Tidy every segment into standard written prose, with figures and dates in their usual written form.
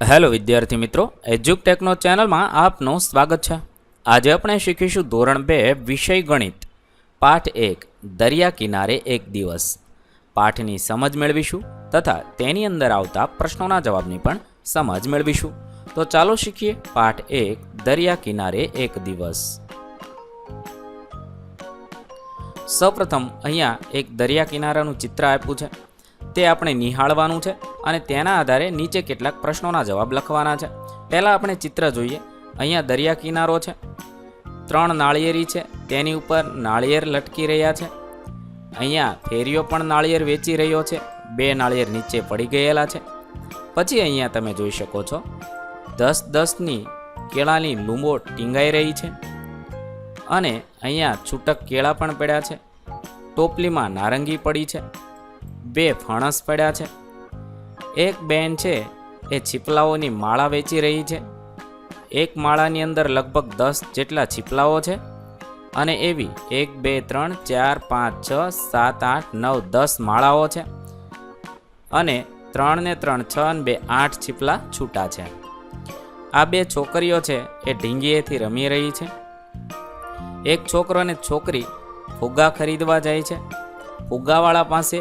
Hello વિદ્યાર્થી મિત્રો, એજ્યુકટેકનો ચેનલમાં આપનું સ્વાગત છે। આજે આપણે શીખીશું ધોરણ 2 વિષય ગણિત પાઠ 1 દરિયા કિનારે એક દિવસ। પાઠની સમજ મેળવીશું તથા તેની અંદર આવતા પ્રશ્નોના જવાબની પણ સમજ મેળવીશું। તો ચાલો શીખીએ પાઠ 1 દરિયા કિનારે એક દિવસ। સૌપ્રથમ અહીંયા એક દરિયા કિનારાનું ચિત્ર આપ્યું છે, તે આપણે નિહાળવાનું છે અને તેના આધારે નીચે કેટલાક પ્રશ્નોના જવાબ લખવાના છે। પહેલાં આપણે ચિત્ર જોઈએ। અહીંયા દરિયા કિનારો છે, 3 નાળિયેરી છે, તેની ઉપર નાળિયેર લટકી રહ્યા છે। અહીંયા ફેરીઓ પણ નાળિયેર વેચી રહ્યો છે, 2 નાળિયેર નીચે પડી ગયેલા છે। પછી અહીંયા તમે જોઈ શકો છો 10-10ની કેળાની લૂંબો ટીંગાઈ રહી છે અને અહીંયા છૂટક કેળા પણ પડ્યા છે। ટોપલીમાં નારંગી પડી છે, 2 ફણસ પડ્યા છે। એક બેન છે એ છીપલાઓની માળા વેચી રહી છે। એક માળાની અંદર લગભગ 10 જેટલા છીપલાઓ છે અને એવી 1 2 3 4 5 6 7 8 9 10 માળાઓ છે અને 3 ને 3 6 અને 2 8 છીપલા છૂટા છે। આ 2 છોકરીઓ છે એ ઢીંગીએથી રમી રહી છે। એક છોકરો અને છોકરી ફુગ્ગા ખરીદવા જાય છે। ફુગ્ગાવાળા પાસે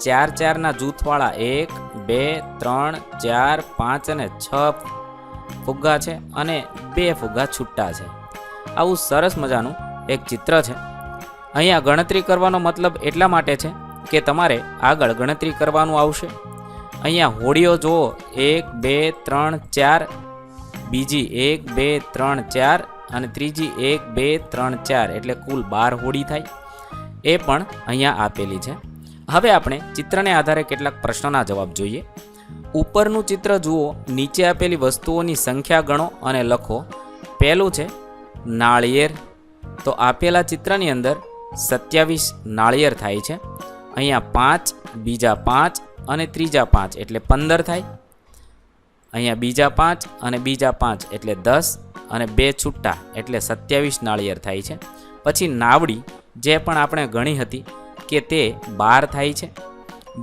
4-4ના જૂથવાળા 1 2 3 4 5 અને 6 ફુગ્ગા છે અને 2 ફુગ્ગા છૂટા છે। આવું સરસ મજાનું એક ચિત્ર છે। અહીંયા ગણતરી કરવાનો મતલબ એટલા માટે છે કે તમારે આગળ ગણતરી કરવાનું આવશે। અહીંયા હોડીઓ જુઓ, 1 2 3 4, બીજી 1 2 3 4 અને ત્રીજી 1 2 3 4 એટલે કુલ 12 હોડી થાય, એ પણ અહીંયા આપેલી છે। હવે આપણે ચિત્રને આધારે કેટલાક પ્રશ્નોના જવાબ જોઈએ। ઉપરનું ચિત્ર જુઓ, નીચે આપેલી વસ્તુઓની સંખ્યા ગણો અને લખો। પહેલું છે નાળિયેર, તો આપેલા ચિત્રની અંદર 27 નાળિયેર થાય છે। અહીંયા 5, બીજા 5 અને ત્રીજા 5 એટલે 15 થાય। અહીંયા બીજા 5 અને બીજા 5 એટલે 10 અને 2 છૂટા એટલે 27 નાળિયેર થાય છે। પછી નાવડી જે પણ આપણે ગણી હતી કે તે 12 થાય છે।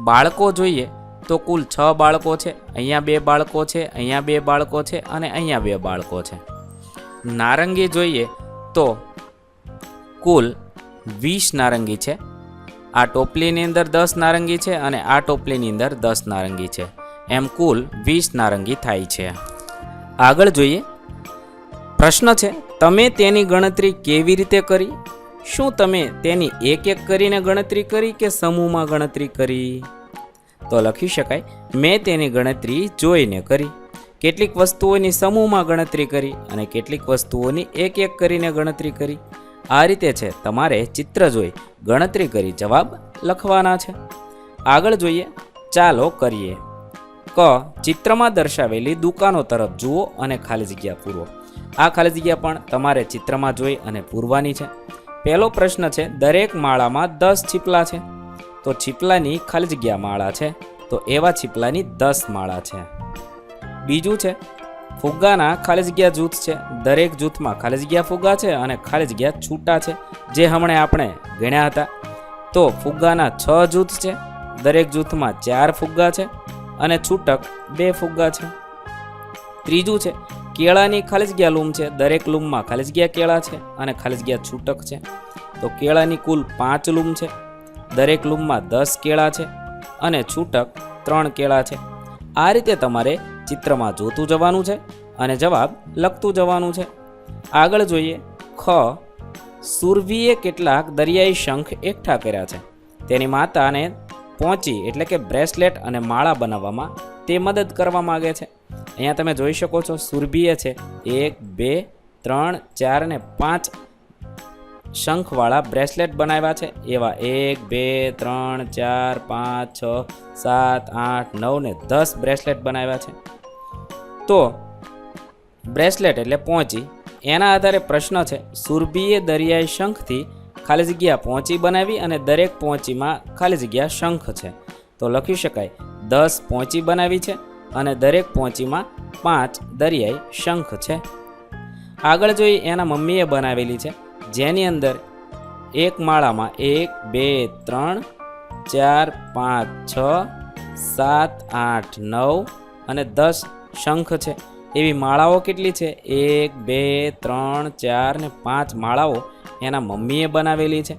બાળકો જોઈએ તો કુલ 6 બાળકો છે। અહીંયા 2 બાળકો છે, અહીંયા 2 બાળકો છે અને અહીંયા 2 બાળકો છે। નારંગી જોઈએ તો કુલ 20 નારંગી છે। આ ટોપલીની અંદર 10 નારંગી છે અને આ ટોપલીની અંદર 10 નારંગી છે, એમ કુલ 20 નારંગી થાય છે। આગળ જોઈએ, પ્રશ્ન છે તમે તેની ગણતરી કેવી રીતે કરી? શું તમે તેની એક એક કરીને ગણતરી કરી કે સમૂહમાં ગણતરી કરી? તો લખી શકાય, મેં તેની ગણતરી જોઈને કરી। કેટલીક વસ્તુઓની સમૂહમાં ગણતરી કરી અને કેટલીક વસ્તુઓની એક એક કરીને ગણતરી કરી। આ રીતે છે તમારે ચિત્ર જોઈ ગણતરી કરી જવાબ લખવાના છે। આગળ જોઈએ, ચાલો કરીએ। ક, ચિત્રમાં દર્શાવેલી દુકાનો તરફ જુઓ અને ખાલી જગ્યા પૂરો। આ ખાલી જગ્યા પણ તમારે ચિત્રમાં જોઈ અને પૂરવાની છે। પહેલો પ્રશ્ન છે, દરેક માળામાં 10 છીપલા છે, તો છીપલાની ખાલી જગ્યા માળા છે, તો એવા છીપલાની 10 માળા છે। બીજું છે, ફુગ્ગાના ખાલી જગ્યા જૂથ છે, દરેક જૂથમાં ખાલી જગ્યા ફુગ્ગા છે અને ખાલી જગ્યા છૂટા છે, જે હમણાં આપણે ગણ્યા હતા। તો ફુગ્ગાના 6 જૂથ છે, દરેક જૂથમાં 4 ફુગ્ગા છે અને છૂટક 2 ફુગ્ગા છે। ત્રીજું છે, કેળાની ખાલી જગ્યા લૂમ છે, દરેક લૂમમાં ખાલી જગ્યા કેળા છે અને ખાલી જગ્યા છૂટક છે, તો કેળાની કુલ 5 લૂમ છે, દરેક લૂમમાં 10 કેળા છે અને છૂટક 3 કેળા છે। આ રીતે તમારે ચિત્રમાં જોતું જવાનું છે અને જવાબ લખતું જવાનું છે। આગળ જોઈએ, ખ, સુરભીએ કેટલાક દરિયાઈ શંખ એકઠા કર્યા છે, તેની માતાને પહોંચી એટલે કે બ્રેસલેટ અને માળા બનાવવામાં તે મદદ કરવા માગે છે। અહીંયા તમે જોઈ શકો છો, સુરભીએ છે 1 2 3 4 અને 5 શંખવાળા બ્રેસલેટ બનાવ્યા છે। એવા 1 2 3 4 5 6 7 8 9 ને 10 બ્રેસલેટ બનાવ્યા છે। તો બ્રેસલેટ એટલે પહોંચી, એના આધારે પ્રશ્ન છે, સુરભીએ દરિયાઈ શંખથી ખાલી જગ્યા પહોંચી બનાવી અને દરેક પહોંચીમાં ખાલી જગ્યા શંખ છે, તો લખી શકાય 10 પહોંચી બનાવી છે અને દરેક પહોંચીમાં 5 દરિયાઈ શંખ છે। આગળ જોઈએ, એના મમ્મીએ બનાવેલી છે, જેની અંદર એક માળામાં 1 2 3 4 5 6 7 8 9 અને 10 શંખ છે. એવી માળાઓ કેટલી છે? 1 2 3 4 ને 5 માળાઓ એના મમ્મીએ બનાવેલી છે.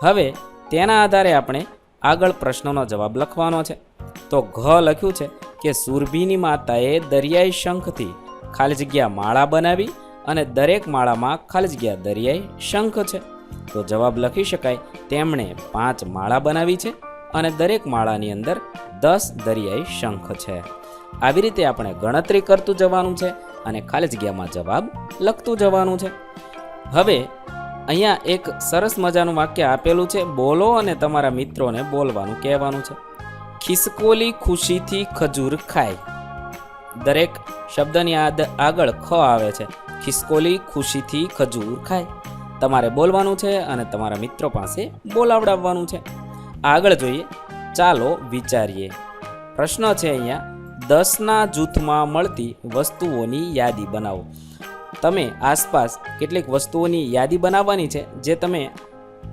હવે તેના આધારે આપણે આગળ પ્રશ્નોનો જવાબ લખવાનો છે. તો ઘ લખ્યું છે કે સુરભીની માતાએ દરિયાઈ શંખથી ખાલી જગ્યા માળા બનાવી અને દરેક માળામાં ખાલી જગ્યા દરિયાઈ શંખ છે. તો જવાબ લખી શકાય તેમણે 5 માળા બનાવી છે અને દરેક માળાની અંદર 10 દરિયાઈ શંખ છે. આવી રીતે આપણે ગણતરી કરતું જવાનું છે અને ખાલી જગ્યામાં જવાબ લખતું જવાનું છે. હવે અહીંયા એક સરસ મજાનું વાક્ય આપેલું છે. બોલો અને તમારા મિત્રોને બોલવાનું કહેવાનું છે. ખિસકોલી ખુશીથી ખજૂર ખાય. દરેક શબ્દની આગળ ખ આવે છે. ખિસકોલી ખુશીથી ખજૂર ખાય. તમારે બોલવાનું છે અને તમારા મિત્રો પાસે બોલાવડાવવાનું છે. આગળ જોઈએ. ચાલો વિચારીએ. પ્રશ્ન છે અહીંયા 10ના જૂથમાં મળતી વસ્તુઓની યાદી બનાવો. તમે આસપાસ કેટલીક વસ્તુઓની યાદી બનાવવાની છે જે તમે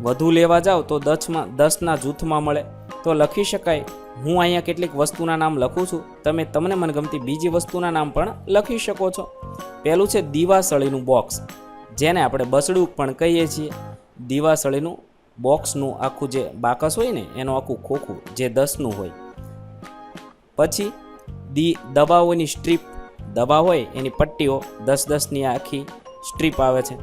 વધુ લેવા જાઓ તો 10ના જૂથમાં મળે. તો લખી શકાય. હું અહીંયા કેટલીક વસ્તુના નામ લખું છું. તમે તમને મનગમતી બીજી વસ્તુના નામ પણ લખી શકો છો. પહેલું છે દીવાસળીનું બોક્સ, જેને આપણે બસડું પણ કહીએ છીએ. દીવાસળીનું બોક્સનું આખું જે બાકસ હોય ને એનું આખું ખોખું જે 10નું હોય. પછી દવાઓની સ્ટ્રીપ, દવા હોય એની પટ્ટીઓ 10-10ની આખી સ્ટ્રીપ આવે છે.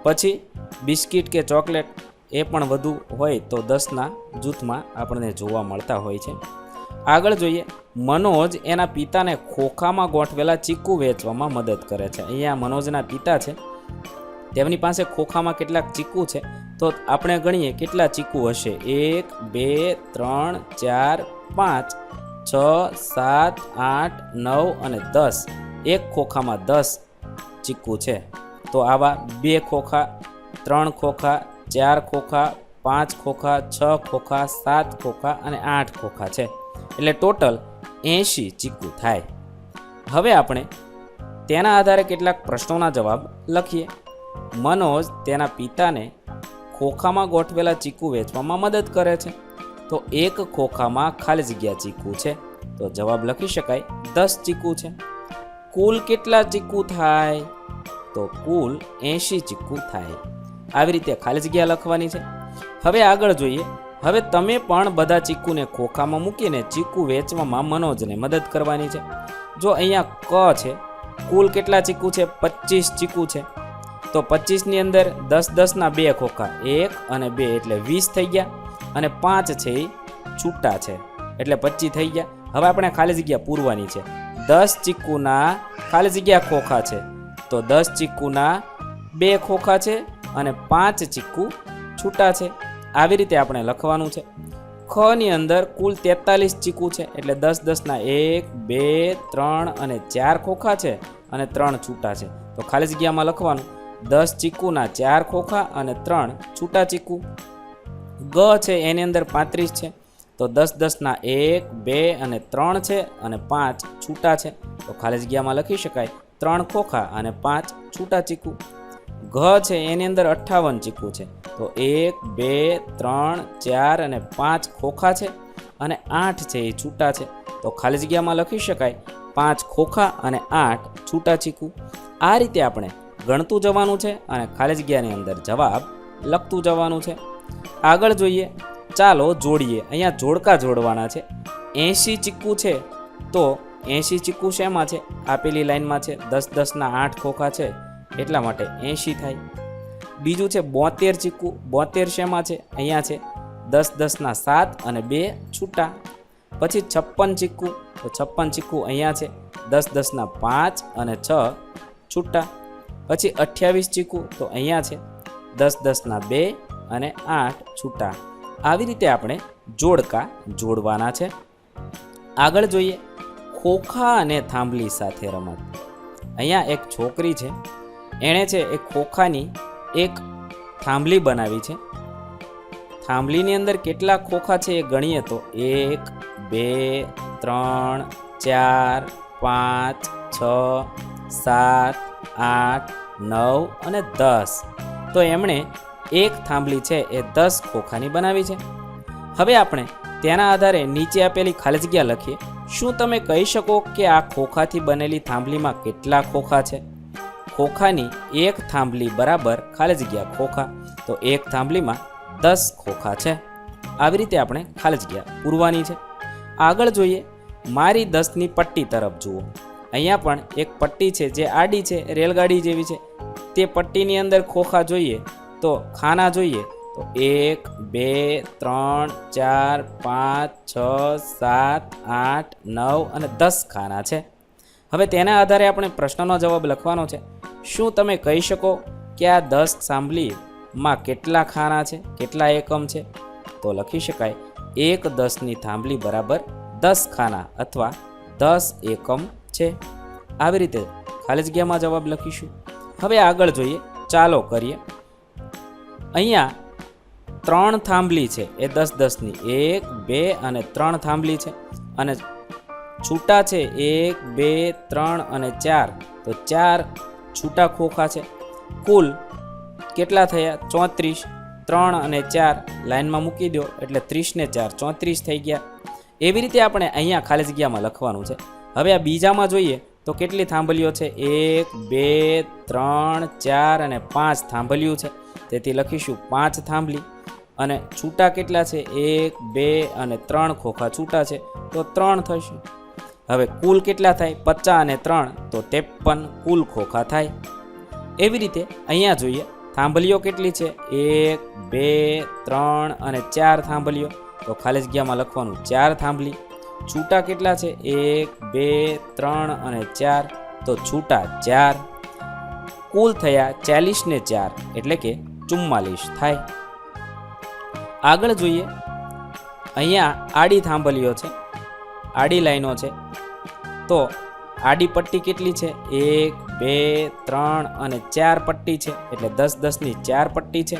પછી બિસ્કિટ કે ચોકલેટ એ પણ વધુ હોય તો 10ના જૂથમાં આપણને જોવા મળતા હોય છે. આગળ જોઈએ. મનોજ એના પિતાને ખોખામાં ગોઠવેલા ચીકુ વેચવામાં મદદ કરે છે. અહીંયા મનોજના પિતા છે, તેમની પાસે ખોખામાં કેટલાક ચીકુ છે. તો આપણે ગણીએ કેટલા ચીકુ હશે. 1 2 3 4 5 6 7 8 9 અને 10. એક ખોખામાં 10 ચીકુ છે. તો આવા 2 ખોખા, 3 ખોખા, 4 ખોખા, 5 ખોખા, 6 ખોખા, 7 ખોખા અને 8 ખોખા છે. એટલે ટોટલ 80 ચીકુ થાય. હવે આપણે તેના આધારે કેટલાક પ્રશ્નોના જવાબ લખીએ. મનોજ તેના પિતાને ખોખામાં ગોઠવેલા ચીકુ વેચવામાં મદદ કરે છે. તો એક ખોખામાં ખાલી જગ્યા ચીકુ છે. તો જવાબ લખી શકાય 10 ચીકુ છે. કુલ કેટલા ચીકુ થાય? તો કુલ 80 ચીકુ થાય. આવી રીતે ખાલી જગ્યા લખવાની છે. હવે આગળ જોઈએ. હવે તમે પણ બધા ચીકુને ખોખામાં મૂકીને ચીકુ વેચવામાં મનોજને મદદ કરવાની છે. જો અહીંયા ક છે, કુલ કેટલા ચીકુ છે? 25 ચીકુ છે. તો 25ની અંદર 10-10ના 2 ખોખા, 1 અને 2 એટલે 20 થઈ ગયા. અને 5 છે એ છૂટા છે એટલે 25 થઈ ગયા. હવે આપણે ખાલી જગ્યા પૂરવાની છે. 10 ચીકુના ખાલી જગ્યા ખોખા છે. તો 10 ચીકુના 2 ખોખા છે અને 5 ચીકુ છૂટા છે. આવી રીતે આપણે લખવાનું છે. ખ ની અંદર કુલ 43 ચીકુ છે એટલે 10-10ના 1 2 3 અને 4 ખોખા છે અને 3 છૂટા છે. તો ખાલી જગ્યામાં લખવાનું 10 ચીકુના 4 ખોખા અને 3 છૂટા ચીકુ. ગ છે એની અંદર 35 છે. તો 10-10ના 1 2 અને 3 છે અને 5 છૂટા છે. તો ખાલી જગ્યામાં લખી શકાય 3 ખોખા અને 5 છૂટા ચીકુ. ઘ છે એની અંદર 58 ચીકુ છે. તો 1 2 3 4 અને 5 ખોખા છે અને 8 છે એ છૂટા છે. તો ખાલી જગ્યામાં લખી શકાય 5 ખોખા અને 8 છૂટા ચીકુ. આ રીતે આપણે ગણતું જવાનું છે અને ખાલી જગ્યાની અંદર જવાબ લખતું જવાનું છે. આગળ જોઈએ. ચાલો જોડીએ. અહીંયા જોડકા જોડવાના છે. 80 ચીકુ છે તો 80 ચીકુ શેમાં છે? આપેલી લાઈનમાં છે. 10-10ના 8 ખોખા છે એટલા માટે 80 થાય. બીજું છે 72 ચીકુ. 72 શેમાં છે? અહીંયા છે. 10-10ના 7 અને 2 છૂટા. પછી 56 ચીકુ. તો 56 ચીકુ અહીંયા છે. 10-10ના 5 અને 6 છૂટા. પછી 28 ચીકુ. તો અહીંયા છે. 10-10ના 2 અને 8 છૂટા. આવી રીતે આપણે જોડકા જોડવાના છે. આગળ જોઈએ. ખોખા અને થાંભલી સાથે રમત. અહીંયા એક છોકરી છે, એણે છે એ ખોખાની એક થાંભલી બનાવી છે. થાંભલીની અંદર કેટલા ખોખા છે એ ગણીએ તો 1 2 3 4 5 6 7 8 9 અને 10. તો એમણે એક થાંભલી છે એ 10 ખોખાની બનાવી છે. હવે આપણે તેના આધારે નીચે આપેલી ખાલી જગ્યા લખીએ. શું તમે કહી શકો કે આ ખોખાથી બનેલી થાંભલીમાં કેટલા ખોખા છે? ખોખાની એક થાંભલી બરાબર ખાલી જગ્યા ખોખા, તો એક થાંભલીમાં 10 ખોખા છે. આવી રીતે આપણે ખાલી જગ્યા પૂરવાની છે. આગળ જોઈએ, મારી 10ની પટ્ટી તરફ જુઓ. અહીંયા પણ એક પટ્ટી છે જે આડી છે, રેલગાડી જેવી છે. તે પટ્ટીની અંદર ખોખા જોઈએ તો ખાના જોઈએ તો 1 2 3 4 5 6 7 8 9 અને 10 ખાના છે. હવે તેના આધારે આપણે પ્રશ્નનો જવાબ લખવાનો છે. શું તમે કહી શકો કે આ 10 થાંભલીમાં કેટલા ખાના છે, કેટલા એકમ છે? તો લખી શકાય 1 10ની થાંભલી બરાબર 10 ખાના અથવા 10 એકમ છે. આવી રીતે ખાલી જગ્યામાં જવાબ લખીશું. હવે આગળ જોઈએ, ચાલો કરીએ. અહીંયા 3 થાંભલી છે, એ 10 10ની 1 2 અને 3 થાંભલી છે, અને છૂટા છે 1 2 3 અને 4, તો 4 છૂટા ખોખા છે. કુલ કેટલા થયા? 34. 3 અને 4 લાઈનમાં મૂકી દો એટલે 30 ને 4 34 થઈ ગયા. એવી રીતે આપણે અહીંયા ખાલી જગ્યામાં લખવાનું છે. હવે આ બીજામાં જોઈએ તો કેટલી થાંભલીઓ છે? 1 2 3 4 અને 5 થાંભલીઓ છે, તેથી લખીશું 5 થાંભલી. અને છૂટા કેટલા છે? 1 2 અને 3 ખોખા છૂટા છે, તો 3 થશે. હવે કુલ કેટલા થાય? 50 અને 3 તો 53 કુલ ખોખા થાય. એવી રીતે અહીંયા જોઈએ, થાંભલીઓ કેટલી છે? 1 2 3 અને 4 થાંભલીઓ, તો ખાલી જગ્યામાં લખવાનું 4 થાંભલી. છૂટા કેટલા છે? 1 2 3 અને 4, તો છૂટા 4. કુલ થયા 40 ને 4 એટલે કે 44 થાય. આગળ જોઈએ, અહીંયા આડી થાંભલીઓ છે, આડી લાઈનો છે, તો આડી પટ્ટી કેટલી છે? 1 2 3 અને 4 પટ્ટી છે, એટલે 10 10ની 4 પટ્ટી છે.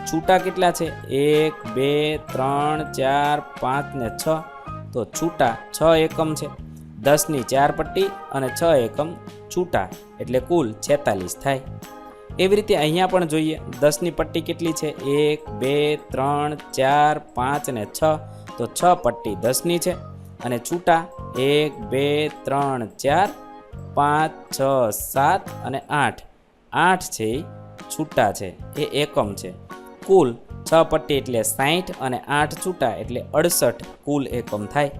છૂટા કેટલા છે? 1 2 3 4 5 ને 6, તો છૂટા 6 એકમ છે. 10ની 4 પટ્ટી અને 6 એકમ છૂટા, એટલે કુલ 46 થાય. એવી રીતે અહીંયા પણ જોઈએ, 10ની પટ્ટી કેટલી છે? 1 2 3 4 5 અને 6, તો 6 પટ્ટી 10ની છે, અને છૂટા 1 2 3 4 5 6 7 અને 8, 8 છે એ છૂટા છે, એ એકમ છે. કુલ 6 પટ્ટી એટલે 60 અને 8 છૂટા એટલે 68 કુલ એકમ થાય.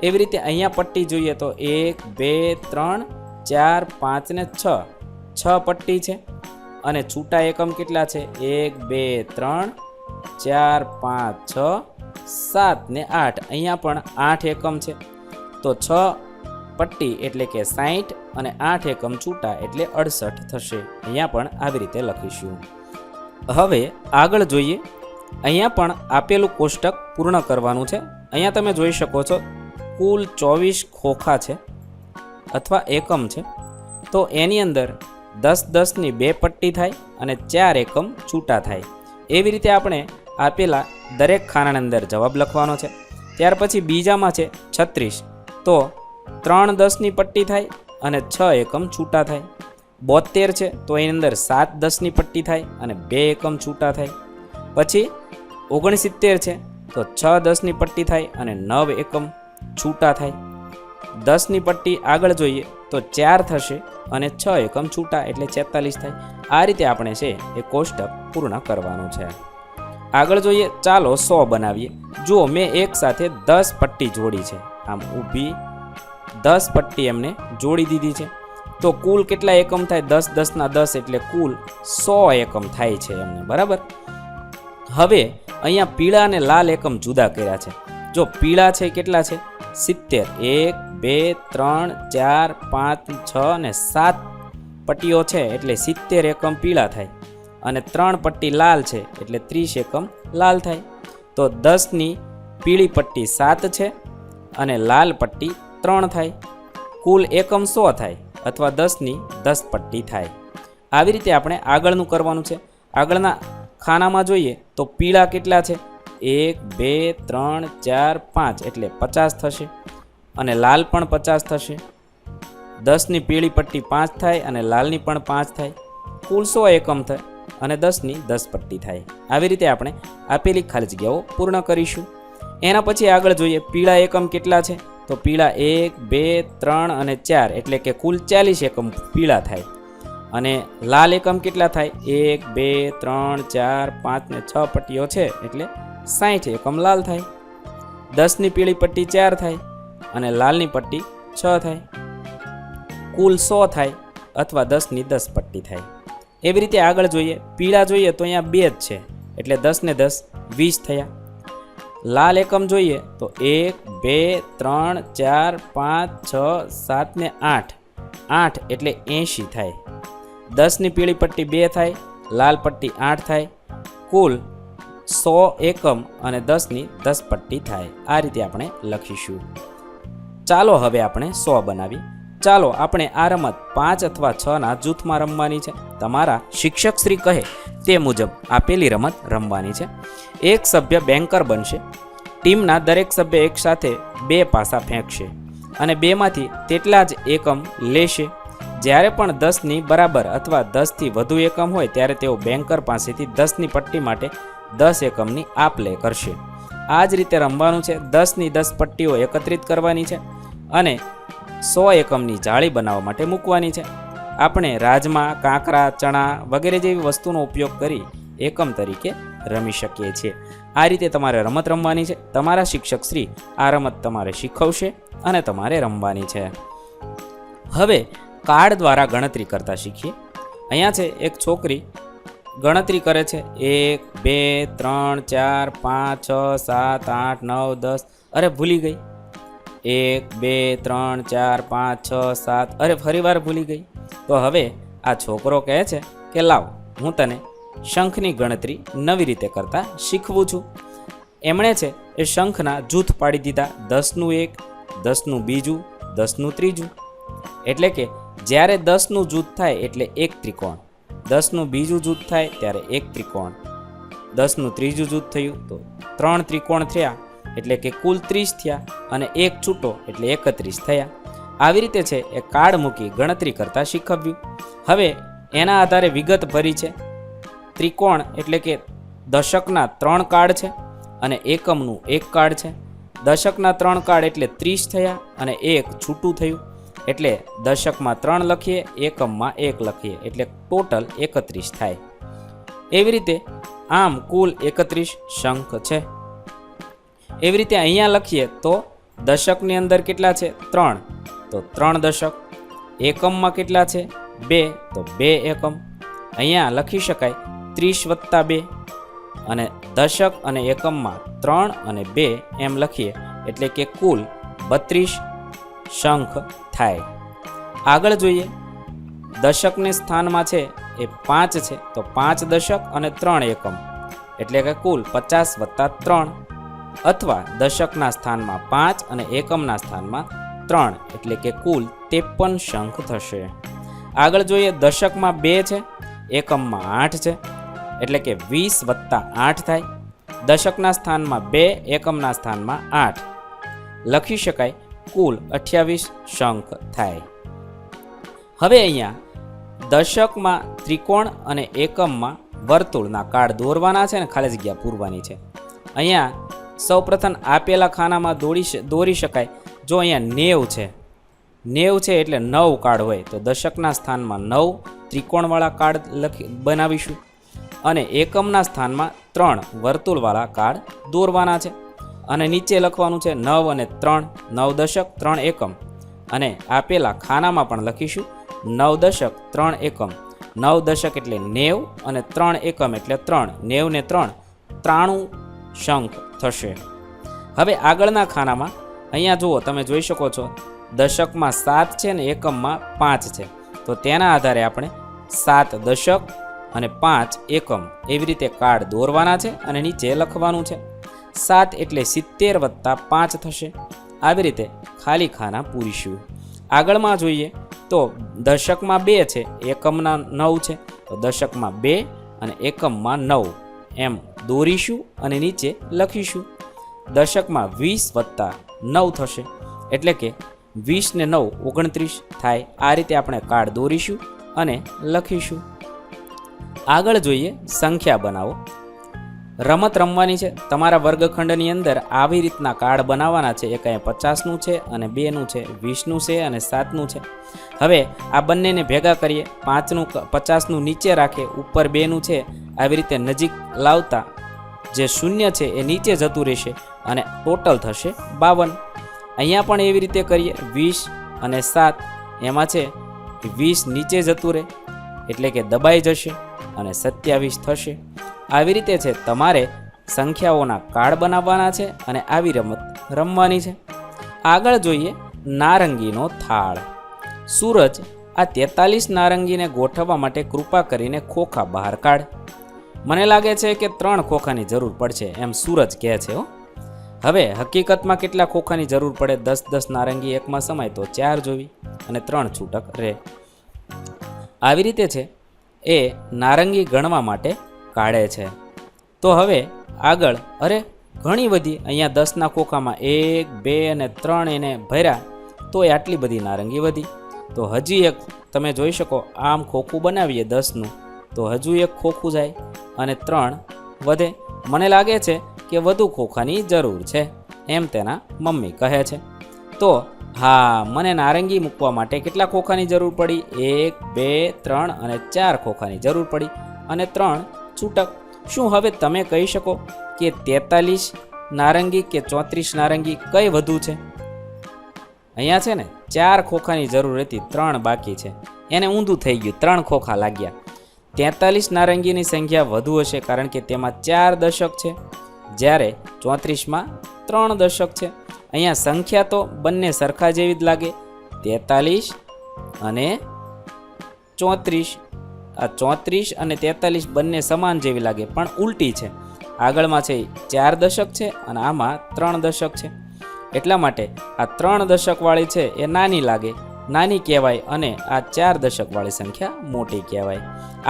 એવી રીતે અહીંયા પટ્ટી જોઈએ તો 1 2 3 4 5 ને 6, 6 પટ્ટી છે, અને છૂટા એકમ કેટલા છે? 1 2 3 4 5 6 7 ને 8, અહીંયા પણ 8 એકમ છે, તો 6 પટ્ટી એટલે કે 60 અને 8 એકમ છૂટા એટલે 68 થશે. અહીંયા પણ આવી રીતે લખીશું. હવે આગળ જોઈએ, અહીંયા પણ આપેલું કોષ્ટક પૂર્ણ કરવાનું છે. અહીંયા તમે જોઈ શકો છો કુલ 24 ખોખા છે અથવા એકમ છે, તો એની અંદર 10 10ની 2 પટ્ટી થાય અને 4 એકમ છૂટા થાય. એવી રીતે આપણે આપેલા દરેક ખાનાની અંદર જવાબ લખવાનો છે. ત્યાર પછી બીજામાં છે 36, તો 3 10ની પટ્ટી થાય અને 6 એકમ છૂટા થાય. 72 છે, તો એની અંદર 7 10ની પટ્ટી થાય અને 2 એકમ છૂટા થાય. પછી 69 છે, તો 6 10ની પટ્ટી થાય અને 9 એકમ છૂટા થાય. 10ની પટ્ટી આગળ જોઈએ તો 4 થશે અને 6 એકમ છૂટા એટલે 46 થાય. આ રીતે આપણે છે એ કોષ્ટક પૂર્ણ કરવાનું છે. આગળ જોઈએ, ચાલો 100 બનાવીએ. જુઓ, મેં એક સાથે 10 પટ્ટી જોડી છે, આમ ઊભી 10 પટ્ટી એમને જોડી દીધી છે, તો કુલ કેટલા એકમ થાય? 10 10ના 10 એટલે કુલ 100 એકમ થાય છે એમને, બરાબર. હવે અહીંયા પીળા અને લાલ એકમ જુદા કર્યા છે. જો પીળા છે કેટલા છે? 70. 1 2 3 4 5 6 અને 7 પટ્ટીઓ છે એટલે 70 એકમ પીળા થાય, અને 3 પટ્ટી લાલ છે એટલે 30 એકમ લાલ થાય. તો 10ની પીળી પટ્ટી 7 છે અને લાલ પટ્ટી 3 થાય. કુલ એકમ 100 થાય અથવા 10ની 10 પટ્ટી થાય. આવી રીતે આપણે આગળનું કરવાનું છે. આગળના ખાનામાં જોઈએ તો પીળા કેટલા છે? 1 2 3 4 5 એટલે 50 થશે, અને લાલ પણ 50 થશે. 10ની પીળી પટ્ટી 5 થાય અને લાલની પણ 5 થાય. કુલ 100 એકમ થાય અને 10ની 10 પટ્ટી થાય. આવી રીતે આપણે આપેલી ખાલી જગ્યાઓ પૂર્ણ કરીશું. એના પછી આગળ જોઈએ, પીળા એકમ કેટલા છે? તો પીળા 1, 2, 3 અને 4 એટલે કે કુલ 40 એકમ પીળા થાય. અને લાલ એકમ કેટલા થાય? 1, 2, 3, 4, 5 ને 6 પટ્ટીઓ છે એટલે 60 એકમ લાલ થાય. 10ની પીળી પટ્ટી 4 થાય અને લાલની પટ્ટી 6 થાય. કુલ 100 થાય અથવા 10ની 10 પટ્ટી થાય. એવી રીતે આગળ જોઈએ. પીળા જોઈએ તો અહીંયા 2 જ છે એટલે 10 ને 10 20 થયા. લાલ એકમ જોઈએ તો 1, 2, 3, 4, 5, 6, 7 ને 8 8 એટલે 80 થાય. 10ની પીળી પટ્ટી 2 થાય, લાલ પટ્ટી 8 થાય. કુલ 100 એકમ અને 10ની 10 પટ્ટી થાય. આ રીતે આપણે લખીશું. ચાલો હવે આપણે 100 બનાવી. ચાલો આપણે આ રમત 5 અથવા 6ના જૂથમાં રમવાની છે. તમારા શિક્ષક શ્રી કહે તે મુજબ આપેલી રમત રમવાની છે. એક સભ્ય બેન્કર બનશે. ટીમના દરેક સભ્ય એક સાથે 2 પાસા ફેંકશે અને 2માંથી તેટલા જ એકમ લેશે. જ્યારે પણ 10ની બરાબર અથવા 10થી વધુ એકમ હોય ત્યારે તેઓ બેન્કર પાસેથી 10ની પટ્ટી માટે 10 એકમની આપ-લે કરશે. આ જ રીતે રમવાનું છે. 10ની 10 પટ્ટીઓ એકત્રિત કરવાની છે અને 100 એકમની જાળી બનાવવા માટે મૂકવાની છે. આપણે રાજમા, કાંકરા, ચણા વગેરે જેવી વસ્તુનો ઉપયોગ કરી એકમ તરીકે રમી શકીએ છીએ. આ રીતે તમારે રમત રમવાની છે. તમારા શિક્ષક શ્રી આ રમત તમારે શીખવશે અને તમારે રમવાની છે. હવે કાર્ડ દ્વારા ગણતરી કરતા શીખીએ. અહીંયા છે એક છોકરી ગણતરી કરે છે. 1, 2, 3, 4, 5, 6, 7, 8, 9, 10. અરે ભૂલી ગઈ. 1, 2, 3, 4, 5, 6, 7. અરે ફરીવાર ભૂલી ગઈ. તો હવે આ છોકરો કહે છે કે લાવ હું તને શંખની ગણતરી નવી રીતે કરતા શીખવું છું. એમણે છે એ શંખના જૂથ પાડી દીધા. 10નું 1, 10નું બીજું, 10નું ત્રીજું. એટલે કે જ્યારે 10નું જૂથ થાય એટલે એક ત્રિકોણ, 10નું બીજું જૂથ થાય ત્યારે એક ત્રિકોણ, 10નું ત્રીજું જૂથ થયું તો 3 ત્રિકોણ થયા એટલે કે કુલ 30 થયા અને એક છૂટો એટલે 31 થયા. આવી રીતે છે એ કાર્ડ મૂકી ગણતરી કરતા શીખવ્યું. હવે એના આધારે વિગત ભરી છે. ત્રિકોણ એટલે કે દશકના 3 કાર્ડ છે અને એકમનું 1 કાર્ડ છે. દશકના 3 કાર્ડ એટલે 30 થયા અને એક છૂટું થયું એટલે દશકમાં 3 લખીએ, એકમમાં 1 લખીએ એટલે ટોટલ 31 થાય. એવી રીતે આમ કુલ 31 શંખ છે. એવી રીતે અહીંયા લખીએ તો દશકની અંદર કેટલા છે? 3, તો 3 દશક. એકમમાં કેટલા છે? 2, તો 2 એકમ. અહીંયા લખી શકાય 30 + 2 અને દશક અને એકમમાં 3 અને 2 એમ લખીએ એટલે કે કુલ 32 શંખ થાય. આગળ જોઈએ. દશકને સ્થાનમાં છે એ 5 છે તો 5 દશક અને 3 એકમ એટલે કે કુલ 50 + 3 અથવા દશકના સ્થાનમાં 5 અને એકમના સ્થાનમાં 3 એટલે કે કુલ 53 શંખ થશે. આગળ જોઈએ. દશકમાં 2 છે, એકમમાં 8 છે એટલે કે 20 + 8 થાય. દશકના સ્થાનમાં 2, એકમના સ્થાનમાં 8 લખી શકાય કુલ 28 શંખ થાય. હવે અહીંયા દશકમાં ત્રિકોણ અને એકમમાં વર્તુળના કાર્ડ દોરવાના છે ને ખાલી જગ્યા પૂરવાની છે. અહીંયા સૌપ્રથમ આપેલા ખાનામાં દોરી શકાય. જો અહીંયા 90 છે, 90 છે એટલે 9 કાર્ડ હોય તો દશકના સ્થાનમાં 9 ત્રિકોણવાળા કાર્ડ બનાવીશું અને એકમના સ્થાનમાં 3 વર્તુળવાળા કાર્ડ દોરવાના છે અને નીચે લખવાનું છે 9 અને 3, 9 દશક 3 એકમ. અને આપેલા ખાનામાં પણ લખીશું 9 દશક 3 એકમ. 9 દશક એટલે 90 અને 3 એકમ એટલે 3, 90 ને 3 93 શંખ થશે. હવે આગળના ખાનામાં અહીંયા જુઓ, તમે જોઈ શકો છો દશકમાં 7 છે ને એકમમાં 5 છે તો તેના આધારે આપણે 7 દશક અને 5 એકમ એવી રીતે કાર્ડ દોરવાના છે અને નીચે લખવાનું છે. 7 એટલે 70 + 5 થશે. આવી રીતે ખાલી ખાના પૂરીશું. આગળમાં જોઈએ તો દશકમાં 2 છે, એકમના 9 છે તો દશકમાં 2 અને એકમમાં 9 એમ દોરીશું અને નીચે લખીશું. દશકમાં 20 + 9 થશે એટલે કે 20 ને 9 29 થાય. આ રીતે આપણે કાર્ડ દોરીશું અને લખીશું. આગળ જોઈએ સંખ્યા બનાવો. રમત રમવાની છે. તમારા વર્ગખંડની અંદર આવી રીતના કાર્ડ બનાવવાના છે. એક અહીંયા 50નું છે અને 2નું છે, 20નું છે અને 7નું છે. હવે આ બંનેને ભેગા કરીએ. 5નું 50નું નીચે રાખે, ઉપર 2નું છે, આવી રીતે નજીક લાવતા જે શૂન્ય છે એ નીચે જતું રહેશે અને ટોટલ થશે 52. અહીંયા પણ એવી રીતે કરીએ. 20 અને 7 એમાં છે 20 નીચે જતું રહે એટલે કે દબાઈ જશે અને 27 થશે. આવી રીતે છે તમારે સંખ્યાઓના કાર્ડ બનાવવાના છે અને આવી રમત રમવાની છે. આગળ જોઈએ નારંગીનો થાળ. સૂરજ, આ 43 નારંગીને ગોઠવવા માટે કૃપા કરીને ખોખા બહાર કાઢ. મને લાગે છે કે 3 ખોખાની જરૂર પડશે એમ સૂરજ કહે છે. હવે હકીકતમાં કેટલા ખોખાની જરૂર પડે? 10 નારંગી એકમાં સમાય તો 4 જોવી અને 3 છૂટક રહે. આવી રીતે છે એ નારંગી ગણવા માટે કાઢે છે. તો હવે આગળ અરે ઘણી બધી અહીંયા 10ના ખોખામાં 1, 2 અને 3 એને ભર્યા તો આટલી બધી નારંગી વધી. તો હજી એક તમે જોઈ શકો, આમ ખોખું બનાવીએ 10નું તો હજુ એક ખોખું જાય અને 3 વધે. મને લાગે છે કે વધુ ખોખાની જરૂર છે એમ તેના મમ્મી કહે છે. તો હા, મને નારંગી મૂકવા માટે કેટલા ખોખાની જરૂર પડી? 1, 2, 3 અને 4 ખોખાની જરૂર પડી અને 3 છૂટક. શું હવે તમે કહી શકો કે 43 નારંગી કે 34 નારંગી કઈ વધુ છે? અહીંયા છે ને 4 ખોખાની જરૂર હતી, 3 બાકી છે. એને ઊંધું થઈ ગયું, 3 ખોખા લાગ્યા. 43 નારંગીની સંખ્યા વધુ હશે કારણ કે તેમાં 4 દશક છે, જ્યારે 34માં 3 દશક છે. અહીંયા સંખ્યા તો બંને સરખા જેવી જ લાગે, 43 અને 34. આ 34 અને 43 બંને સમાન જેવી લાગે પણ ઉલટી છે. આગળમાં છે 4 દશક છે અને આમાં 3 દશક છે. એટલા માટે આ 3 દશકવાળી છે એ નાની લાગે, નાની કહેવાય અને આ 4 દશકવાળી સંખ્યા મોટી કહેવાય.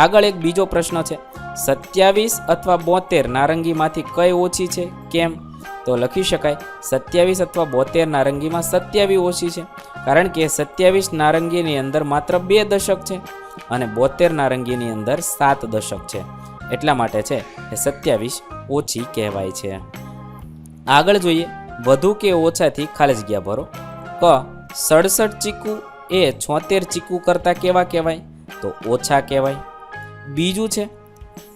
આગળ એક બીજો પ્રશ્ન છે, 27 અથવા 72 નારંગીમાંથી કઈ ઓછી છે? કેમ? તો લખી શકાય 27 અથવા 72 નારંગીમાં 27 ઓછી છે કારણ કે 27 નારંગીની અંદર માત્ર 2 દશક છે અને 72 નારંગીની અંદર 7 દશક છે. એટલા માટે છે એ 27 ઓછી કહેવાય છે. આગળ જોઈએ વધુ કે ઓછાથી ખાલી જગ્યા ભરો. ક 67 ચીકુ એ 76 ચીકુ કરતાં કેવા કહેવાય? તો ઓછા કહેવાય. બીજું છે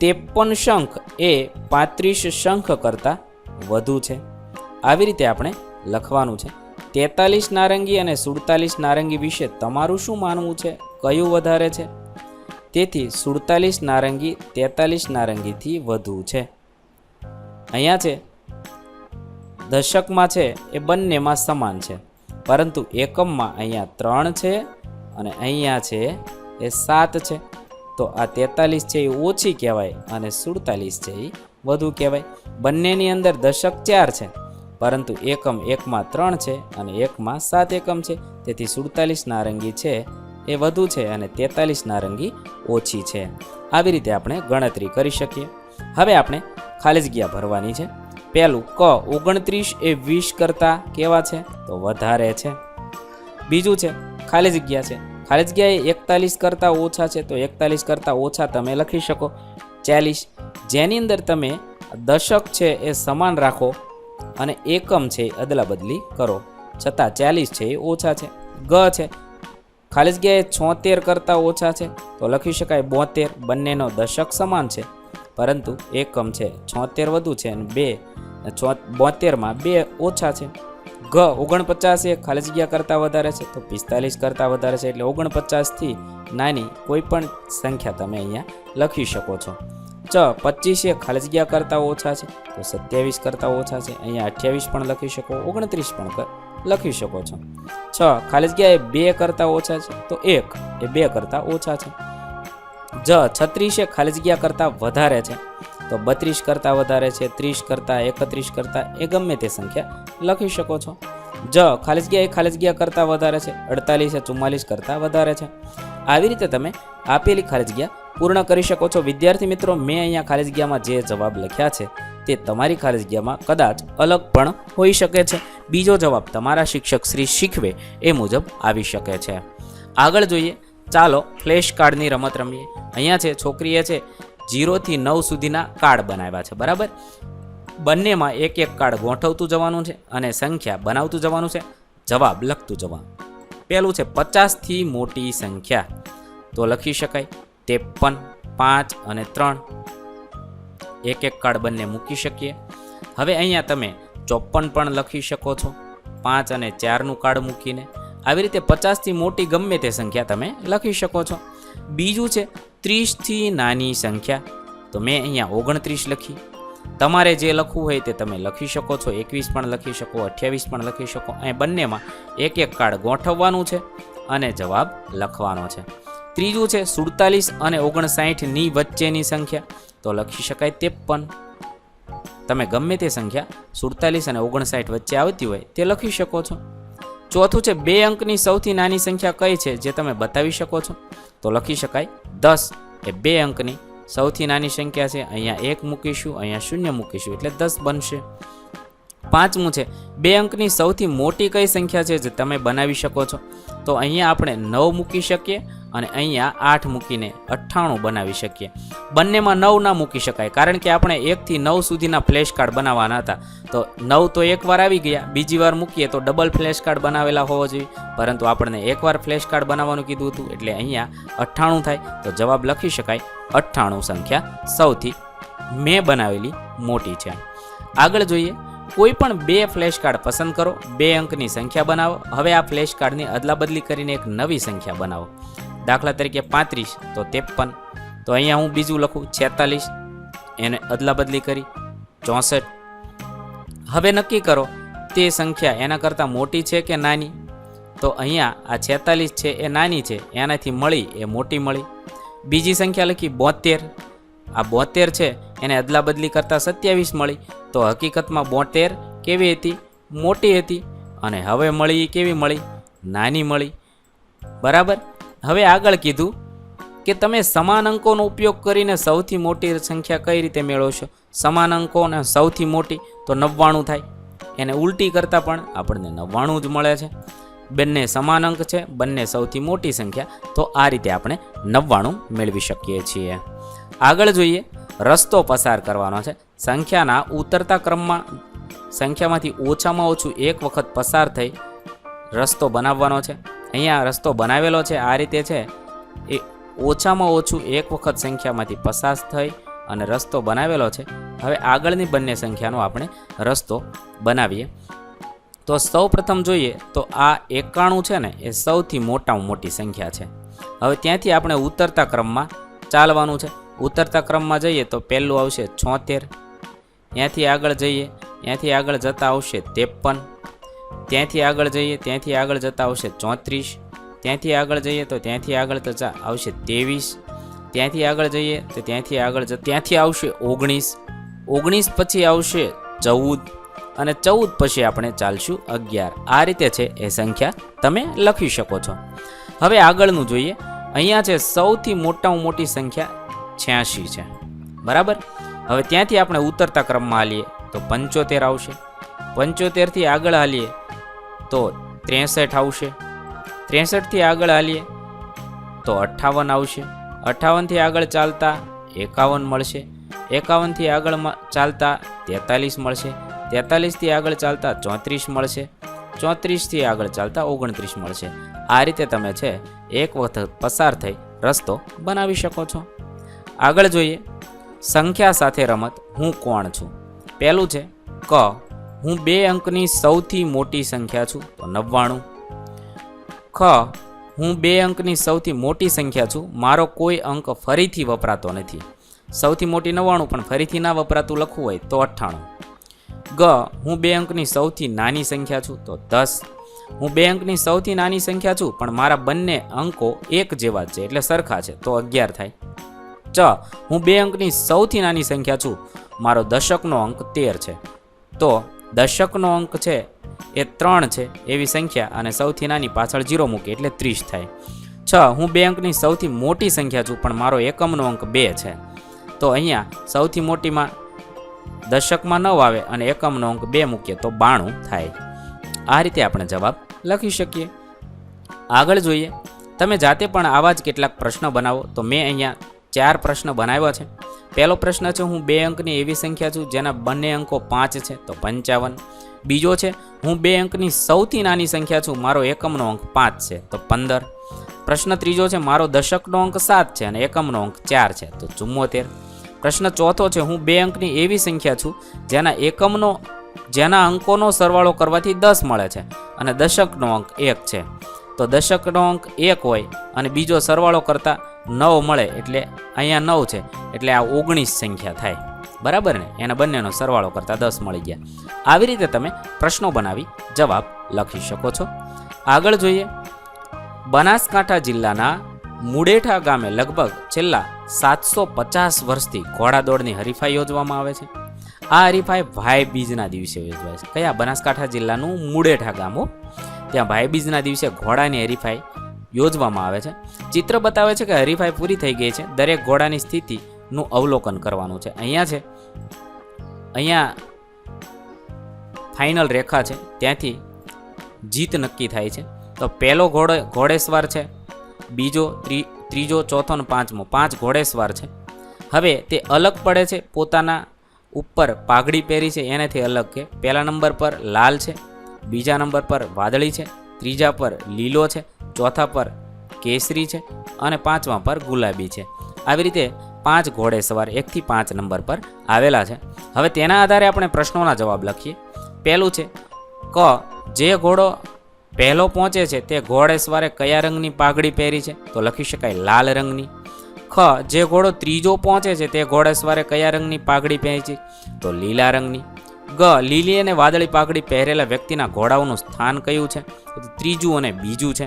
53 શંખ એ 35 શંખ કરતાં વધુ છે. આવી રીતે આપણે લખવાનું છે. 43 નારંગી અને 47 નારંગી વિશે તમારું શું માનવું છે? કયું વધારે છે? તેથી 47 નારંગી 43 નારંગીથી વધુ છે. અહીંયા છે દશકમાં છે એ બંનેમાં સમાન છે પરંતુ એકમમાં અહીંયા 3 છે અને અહીંયા છે એ 7 છે. તો આ 43 છે એ ઓછી કહેવાય અને 47 છે એ વધુ કહેવાય. બંનેની અંદર દશક 4 છે પરંતુ એકમ એકમાં 3 છે અને એકમાં 7 એકમ છે. તેથી 47 નારંગી છે એ વધુ છે અને 43 નારંગી ઓછી છે. આવી રીતે આપણે ગણતરી કરી શકીએ. હવે આપણે ખાલી જગ્યા ભરવાની છે. પહેલું ક 29 એ 20 કરતાં કેવા છે? તો વધારે છે. બીજું છે ખાલી જગ્યા છે. ખાલી જગ્યા એ 41 કરતાં ઓછા છે તો 41 કરતાં ઓછા તમે લખી શકો 40. જેની અંદર તમે દશક છે એ સમાન રાખો અને એકમ છે એ અદલા બદલી કરો છતાં 40 છે એ ઓછા છે. ગ છે ખાલી જગ્યાએ 76 કરતાં ઓછા છે તો લખી શકાય 72. બંનેનો દશક સમાન છે પરંતુ એકમ છે 76 વધુ છે અને 72માં 2 ઓછા છે. ગ 49 એ ખાલી જગ્યા કરતાં વધારે છે તો 45 કરતાં વધારે છે એટલે 49થી નાની કોઈ પણ સંખ્યા તમે અહીંયા લખી શકો છો. ચ 25 એ ખાલી જગ્યા કરતાં ઓછા છે તો 27 કરતાં ઓછા છે. અહીંયા 28 પણ લખી શકો, 29 પણ લખી શકો છો. 6 ખાલી જગ્યા એ 2 કરતાં ઓછા છે તો 1 એ 2 કરતાં ઓછા છે. જ 36 એ ખાલી જગ્યા કરતાં વધારે છે તો 32 કરતાં વધારે છે, 30 કરતાં, 31 કરતાં, એ ગમે તે સંખ્યા લખી શકો છો. જ ખાલી જગ્યા કરતાં વધારે છે, 48 એ 44 કરતાં વધારે છે. આવી રીતે તમે આપેલી ખાલી જગ્યા પૂર્ણ કરી શકો છો. વિદ્યાર્થી મિત્રો, મેં અહીંયા ખાલી જગ્યામાં જે જવાબ લખ્યા છે તે તમારી ખાલી જગ્યામાં કદાચ અલગ પણ હોઈ શકે છે. બીજો જવાબ તમારા શિક્ષક શ્રી શીખવે એ મુજબ આવી શકે છે. આગળ જોઈએ, ચાલો ફ્લેશ કાર્ડની રમત રમીએ. અહીંયા છે છોકરીએ છે 0થી 9 સુધીના કાર્ડ બનાવ્યા છે, બરાબર. બંનેમાં એક એક કાર્ડ ગોઠવતું જવાનું છે અને સંખ્યા બનાવતું જવાનું છે, જવાબ લખતું જવાનું. પહેલું છે 50થી મોટી સંખ્યા, તો લખી શકાય 53, 5 અને 3. એક એક કાર્ડ બંને મૂકી શકીએ. હવે અહીંયા તમે 54 પણ લખી શકો છો, 5 અને 4નું કાર્ડ મૂકીને. આવી રીતે 50થી મોટી ગમે તે સંખ્યા તમે લખી શકો છો. બીજું છે 30થી નાની સંખ્યા, તો મેં અહીંયા 29 લખી. તમારે જે લખવું હોય તે તમે લખી શકો છો, 21 પણ લખી શકો, 28 પણ લખી શકો. અહીં બંનેમાં એક એક કાર્ડ ગોઠવવાનું છે અને જવાબ લખવાનો છે. ત્રીજું છે 47 અને 59ની વચ્ચેની સંખ્યા, તો લખી શકાય 53. તમે ગમે તે સંખ્યા 47 અને 59 વચ્ચે આવતી હોય તે લખી શકો છો. ચોથું છે 2 અંકની સૌથી નાની સંખ્યા કઈ છે જે તમે બતાવી શકો છો, તો લખી શકાય 10. એ 2 અંકની સૌથી નાની સંખ્યા છે. અહીંયા 1 મૂકીશું, અહીંયા 0 મૂકીશું એટલે 10 બનશે. પાંચમું છે 2 અંકની સૌથી મોટી કઈ સંખ્યા છે જે તમે બનાવી શકો છો, તો અહીંયા આપણે 9 મૂકી શકીએ અને અહીંયા 8 મૂકીને 98 બનાવી શકીએ. બંનેમાં 9 ના મૂકી શકાય, કારણ કે આપણે 1થી 9 સુધીના ફ્લેશ કાર્ડ બનાવવાના હતા. તો 9 તો એકવાર આવી ગયા, બીજી વાર મૂકીએ તો ડબલ ફ્લેશ કાર્ડ બનાવેલા હોવો જોઈએ, પરંતુ આપણને એકવાર ફ્લેશ કાર્ડ બનાવવાનું કીધું હતું એટલે અહીંયા 98 થાય. તો જવાબ લખી શકાય 98 સંખ્યા સૌથી મેં બનાવેલી મોટી છે. આગળ જોઈએ, કોઈ પણ 2 ફ્લેશ કાર્ડ પસંદ કરો, 2 અંકની સંખ્યા બનાવો. હવે આ ફ્લેશ કાર્ડની અદલાબદલી કરીને એક નવી સંખ્યા બનાવો. દાખલા તરીકે 35 તો 53. તો અહીંયા હું બીજું લખું 46, એને અદલાબદલી કરી 64. હવે નક્કી કરો તે સંખ્યા એના કરતાં મોટી છે કે નાની. તો અહીંયા આ 46 છે એ નાની છે, એનાથી મળી એ મોટી મળી. બીજી સંખ્યા લખી 72. આ 72 છે એને અદલાબદલી કરતાં 27 મળી. તો હકીકતમાં 72 કેવી હતી? મોટી હતી. અને હવે મળી કેવી મળી? નાની મળી, બરાબર. હવે આગળ કીધું કે તમે સમાન અંકોનો ઉપયોગ કરીને સૌથી મોટી સંખ્યા કઈ રીતે મેળવશો. સમાન અંકો અને સૌથી મોટી તો 99 થાય. એને ઉલટી કરતાં પણ આપણને 99 જ મળે છે. બંને સમાન અંક છે, બંને સૌથી મોટી સંખ્યા, તો આ રીતે આપણે 99 મેળવી શકીએ છીએ. આગળ જોઈએ, રસ્તો પસાર કરવાનો છે. સંખ્યાના ઉતરતા ક્રમમાં સંખ્યામાંથી ઓછામાં ઓછું એક વખત પસાર થઈ રસ્તો બનાવવાનો છે. અહીંયા રસ્તો બનાવેલો છે આ રીતે છે, એ ઓછામાં ઓછું એક વખત સંખ્યામાંથી પસાર થઈ અને રસ્તો બનાવેલો છે. હવે આગળની બંને સંખ્યાનો આપણે રસ્તો બનાવીએ. તો સૌ પ્રથમ જોઈએ તો આ 91 છે ને એ સૌથી મોટામાં મોટી સંખ્યા છે. હવે ત્યાંથી આપણે ઉતરતા ક્રમમાં ચાલવાનું છે. ઉતરતા ક્રમમાં જઈએ તો પહેલું આવશે 76, ત્યાંથી આગળ જઈએ, ત્યાંથી આગળ જતાં આવશે 53, ત્યાંથી આગળ જઈએ, ત્યાંથી આગળ જતાં આવશે 34, ત્યાંથી આગળ જઈએ તો ત્યાંથી આગળ જતાં આવશે 23, ત્યાંથી આગળ જઈએ તો ત્યાંથી આગળ ત્યાંથી આવશે 19, 19 પછી આવશે 14 અને 14 પછી આપણે ચાલશું 11. આ રીતે છે એ સંખ્યા તમે લખી શકો છો. હવે આગળનું જોઈએ, અહીંયા છે સૌથી મોટામાં મોટી સંખ્યા 86 છે, બરાબર. હવે ત્યાંથી આપણે ઉતરતા ક્રમમાં હાલીએ તો 75 આવશે, 75 થી આગળ હાલીએ તો 63 આવશે, 63 થી આગળ હાલીએ તો 58 આવશે, 58 થી આગળ ચાલતા 51 મળશે, 51 થી આગળ ચાલતા 43 મળશે, 43 થી આગળ ચાલતા 34 મળશે, 34 થી આગળ ચાલતા 29 મળશે. આ રીતે તમે છે એક વખત પસાર થઈ રસ્તો બનાવી શકો છો. આગળ જોઈએ, સંખ્યા સાથે રમત. હું કોણ છું? પહેલું છે ક, હું 2 અંકની સૌથી મોટી સંખ્યા છું, તો 99. ખ, હું 2 અંકની સૌથી મોટી સંખ્યા છું, મારો કોઈ અંક ફરીથી વપરાતો નથી. સૌથી મોટી 99 પણ ફરીથી ના વપરાતું લખવું હોય તો 98. ગ, હું 2 અંકની સૌથી નાની સંખ્યા છું, તો 10. હું 2 અંકની સૌથી નાની સંખ્યા છું પણ મારા બંને અંકો એક જેવા જ છે એટલે સરખા છે, તો 11 થાય. ચ, હું 2 અંકની સૌથી નાની સંખ્યા છું, મારો દશકનો અંક 13 છે, તો દશકનો અંક છે એ 3 છે એવી સંખ્યા અને સૌથી નાની પાછળ 0 મૂકી એટલે 30 થાય. 6, હું 2 અંકની સૌથી મોટી સંખ્યા છું પણ મારો એકમનો અંક 2 છે, તો અહીંયા સૌથી મોટીમાં દશકમાં 9 આવે અને એકમનો અંક 2 મૂકીએ તો 92 થાય. આ રીતે આપણે જવાબ લખી શકીએ. આગળ જોઈએ, તમે જાતે પણ આવા જ કેટલાક પ્રશ્ન બનાવો. તો મેં અહીંયા 4 પ્રશ્ન બનાવ્યા છે. પહેલો પ્રશ્ન છે, હું 2 અંકની એવી સંખ્યા છું જેના બંને અંકો 5 છે, તો 55. બીજો છે, હું 2 અંકની સૌથી નાની સંખ્યા છું, મારો એકમનો અંક 5 છે, તો 15. પ્રશ્ન ત્રીજો છે, મારો દશકનો અંક 7 છે અને એકમનો અંક 4 છે, તો 74. પ્રશ્ન ચોથો છે, હું 2 અંકની એવી સંખ્યા છું જેના અંકોનો સરવાળો કરવાથી 10 મળે છે અને દશકનો અંક 1 છે, તો દશકનો અંક 1 હોય અને બીજો સરવાળો કરતાં 9 મળે, એટલે અહીંયા 9 છે, એટલે આ 19 સંખ્યા થાય. બરાબર ને? એના બંનેનો સરવાળો કરતાં 10 મળી ગયા. આવી રીતે તમે પ્રશ્નો બનાવી જવાબ લખી શકો છો. આગળ જોઈએ, બનાસકાંઠા જિલ્લાના મુડેઠા ગામે લગભગ છેલ્લા 750 વર્ષથી ઘોડાદોડની હરીફાઈ યોજવામાં આવે છે. આ હરીફાઈ ભાઈબીજના દિવસે યોજવાય છે. કયા? બનાસકાંઠા જિલ્લાનું મુડેઠા ગામ, ત્યાં ભાઈબીજના દિવસે ઘોડાની હરીફાઈ યોજવામાં આવે છે. ચિત્ર બતાવે છે કે હરીફાઈ પૂરી થઈ ગઈ છે. દરેક ઘોડાની સ્થિતિનું અવલોકન કરવાનું છે. અહીંયા ફાઇનલ રેખા છે, ત્યાંથી જીત નક્કી થાય છે. તો પહેલો ઘોડેસવાર છે, બીજો, ત્રીજો, ચોથો અને પાંચમો, 5 ઘોડેસવાર છે. હવે તે અલગ પડે છે, પોતાના ઉપર પાઘડી પહેરી છે એનાથી અલગ કે પહેલા નંબર પર લાલ છે, બીજા નંબર પર વાદળી છે, ત્રીજા પર લીલો છે, ચોથા પર કેસરી છે અને પાંચમા પર ગુલાબી છે. આવી રીતે 5 ઘોડેસવાર 1 થી 5 નંબર પર આવેલા છે. હવે તેના આધારે આપણે પ્રશ્નોના જવાબ લખીએ. પહેલું છે, ક, જે ઘોડો પહેલો પહોંચે છે તે ઘોડેસવારે કયા રંગની પાઘડી પહેરી છે? તો લખી શકાય લાલ રંગની. ખ, જે ઘોડો ત્રીજો પહોંચે છે તે ઘોડેસવારે કયા રંગની પાઘડી પહેરી છે? તો લીલા રંગની. ગ, લીલી અને વાદળી પાઘડી પહેરેલા વ્યક્તિના ઘોડાઓનું સ્થાન કયું છે? તો ત્રીજું અને બીજું છે.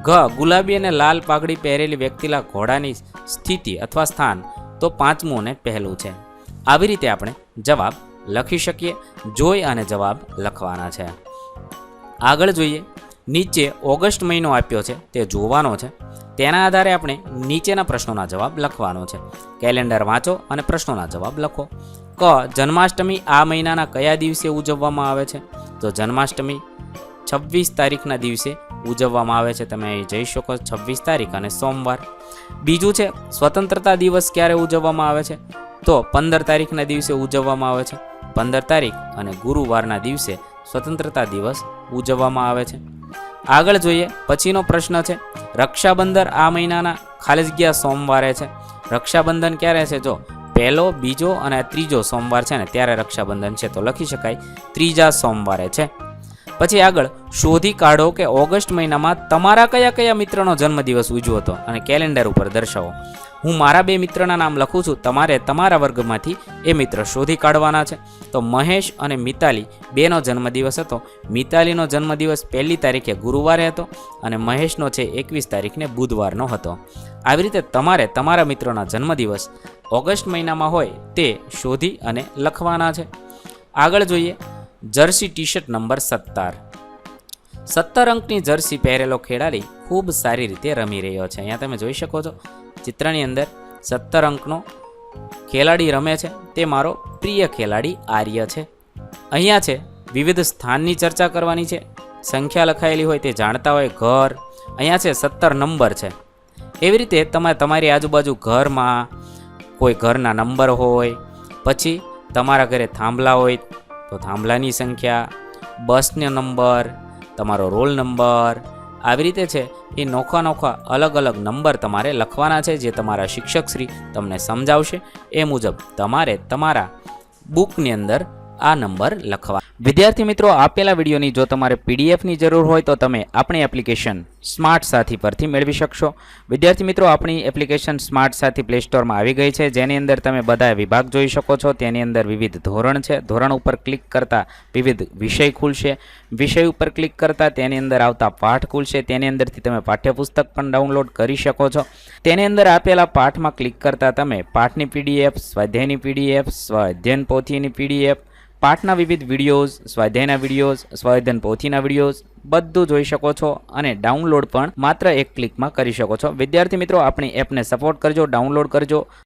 ઘ, ગુલાબી અને લાલ પાઘડી પહેરેલી વ્યક્તિના ઘોડાની સ્થિતિ અથવા સ્થાન, તો પાંચમું અને પહેલું છે. આવી રીતે આપણે જવાબ લખી શકીએ. જોઈ અને જવાબ લખવાના છે. આગળ જોઈએ, નીચે ઓગસ્ટ મહિનો આપ્યો છે તે જોવાનો છે. તેના આધારે આપણે નીચેના પ્રશ્નોના જવાબ લખવાનો છે. કેલેન્ડર વાંચો અને પ્રશ્નોના જવાબ લખો. ક, જન્માષ્ટમી આ મહિનાના કયા દિવસે ઉજવવામાં આવે છે? તો જન્માષ્ટમી 26 તારીખના દિવસે ઉજવવામાં આવે છે. તમે અહીં જઈ શકો, 26 તારીખ અને સોમવાર. બીજું છે, સ્વતંત્રતા દિવસ ક્યારે ઉજવવામાં આવે છે? તો 15 તારીખના દિવસે ઉજવવામાં આવે છે. 15 તારીખ અને ગુરુવારના દિવસે સ્વતંત્રતા દિવસ ઉજવવામાં આવે છે. આગળ જોઈએ, પછીનો પ્રશ્ન છે, રક્ષાબંધન આ મહિનાના ખાલી જગ્યા સોમવારે છે. રક્ષાબંધન ક્યારે છે? જો પહેલો, બીજો અને ત્રીજો સોમવાર છે ને ત્યારે રક્ષાબંધન છે, તો લખી શકાય ત્રીજા સોમવારે છે. પછી આગળ શોધી કાઢો કે ઓગસ્ટ મહિનામાં તમારા કયા કયા મિત્રનો જન્મદિવસ ઉજવ્યો હતો અને કેલેન્ડર ઉપર દર્શાવો. હું મારા 2 મિત્રના નામ લખું છું, તમારે તમારા વર્ગમાંથી એ મિત્ર શોધી કાઢવાના છે. તો મહેશ અને મિતાલી 2નો જન્મદિવસ હતો. મિતાલીનો જન્મદિવસ 1 તારીખે ગુરુવારે હતો અને મહેશનો છે 21 તારીખને બુધવારનો હતો. આવી રીતે તમારે તમારા મિત્રોના જન્મદિવસ ઓગસ્ટ મહિનામાં હોય તે શોધી અને લખવાના છે. આગળ જોઈએ, જર્સી ટી શર્ટ નંબર 17 અંકની જર્સી પહેરેલો ખેલાડી ખૂબ સારી રીતે રમી રહ્યો છે. અહીંયા તમે જોઈ શકો છો ચિત્રની અંદર 17 અંકનો ખેલાડી રમે છે. તે મારો પ્રિય ખેલાડી આર્ય છે. અહીંયા છે વિવિધ સ્થાનની ચર્ચા કરવાની છે. સંખ્યા લખાયેલી હોય તે જાણતા હોય. ઘર અહીંયા છે 17 નંબર છે. એવી રીતે તમે તમારી આજુબાજુ ઘરમાં કોઈ ઘરના નંબર હોય, પછી તમારા ઘરે થાંભલા હોય તો થાંભલાની સંખ્યા, બસનો નંબર, તમારો રોલ નંબર, આવી રીતે છે એ નોખા અલગ અલગ નંબર તમારે લખવાના છે, જે તમારા શિક્ષકશ્રી તમને સમજાવશે. એ મુજબ તમારે તમારા બુકની અંદર આ નંબર લખવા. વિદ્યાર્થી મિત્રો, આપેલા વિડીયોની જો તમારે પીડીએફની જરૂર હોય તો તમે આપણી એપ્લિકેશન સ્માર્ટ સાથી પરથી મેળવી શકશો. વિદ્યાર્થી મિત્રો, આપણી એપ્લિકેશન સ્માર્ટ સાથી પ્લે સ્ટોરમાં આવી ગઈ છે, જેની અંદર તમે બધા વિભાગ જોઈ શકો છો. તેની અંદર વિવિધ ધોરણ છે. ધોરણ ઉપર ક્લિક કરતાં વિવિધ વિષય ખુલશે. વિષય ઉપર ક્લિક કરતાં તેની અંદર આવતા પાઠ ખુલશે. તેની અંદરથી તમે પાઠ્યપુસ્તક પણ ડાઉનલોડ કરી શકો છો. તેની અંદર આપેલા પાઠમાં ક્લિક કરતાં તમે પાઠની પીડીએફ, સ્વાધ્યાયની પીડીએફ, સ્વાધ્યાયન પોથીની પીડીએફ, પાઠના વિવિધ વિડીયોઝ, સ્વાધ્યાયના વિડીયોઝ, સ્વાધ્યાયન પોથીના વિડીયોઝ બધું જોઈ શકો છો અને ડાઉનલોડ પણ માત્ર એક ક્લિકમાં કરી શકો છો. વિદ્યાર્થી મિત્રો, આપણી એપને સપોર્ટ કરજો, ડાઉનલોડ કરજો.